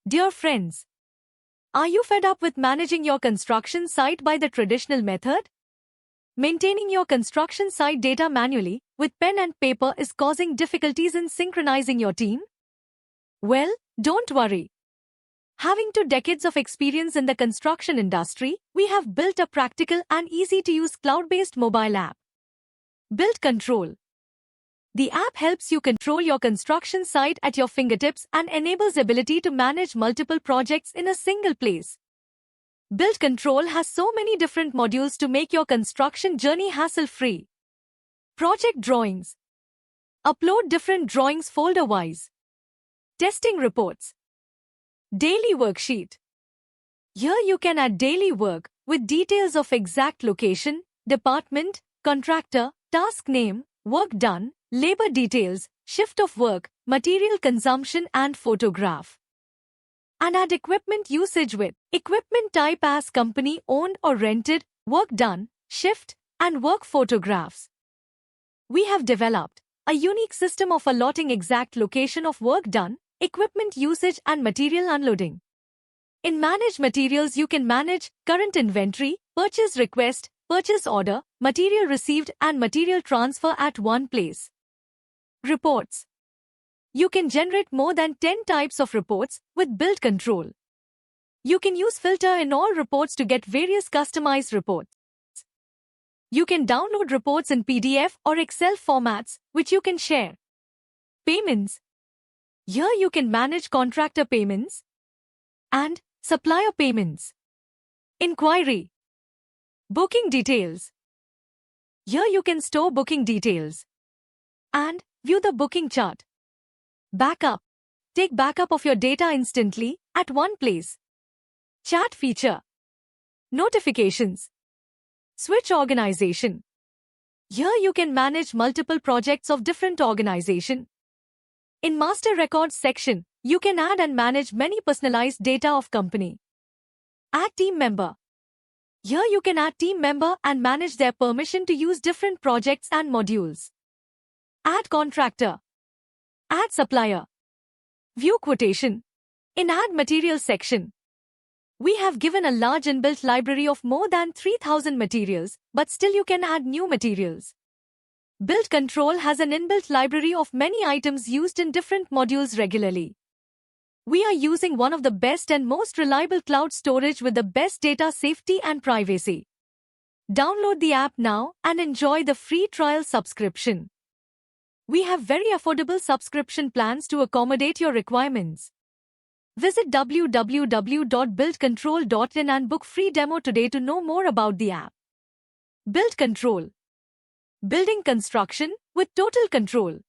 Dear friends, are you fed up with managing your construction site by the traditional method? Maintaining your construction site data manually with pen and paper is causing difficulties in synchronizing your team? Well, don't worry. Having 2 decades of experience in the construction industry, we have built a practical and easy-to-use cloud-based mobile app. Build Control. The app helps you control your construction site at your fingertips and enables ability to manage multiple projects in a single place. Build Control has so many different modules to make your construction journey hassle-free. Project drawings. Upload different drawings folder-wise. Testing reports. Daily worksheet. Here you can add daily work with details of exact location, department, contractor, task name, work done, labor details, shift of work, material consumption and photograph. And add equipment usage with equipment type as company owned or rented, work done, shift, and work photographs. We have developed a unique system of allotting exact location of work done, equipment usage and material unloading. In Manage Materials you can manage current inventory, purchase request, purchase order, material received and material transfer at one place. Reports. You can generate more than 10 types of reports with Build Control. You can use filter in all reports to get various customized reports. You can download reports in PDF or Excel formats, which you can share. Payments. Here you can manage contractor payments and supplier payments. Inquiry. Booking details. Here you can store booking details and view the booking chart. Backup. Take backup of your data instantly at one place. Chat feature. Notifications. Switch organization. Here you can manage multiple projects of different organization. In Master Records section, you can add and manage many personalized data of company. Add team member. Here you can add team member and manage their permission to use different projects and modules. Add contractor. Add supplier. View quotation. In Add Materials section, we have given a large inbuilt library of more than 3,000 materials, but still you can add new materials. Build Control has an inbuilt library of many items used in different modules regularly. We are using one of the best and most reliable cloud storage with the best data safety and privacy. Download the app now and enjoy the free trial subscription. We have very affordable subscription plans to accommodate your requirements. Visit www.buildcontrol.in and book free demo today to know more about the app. Build Control. Building construction with total control.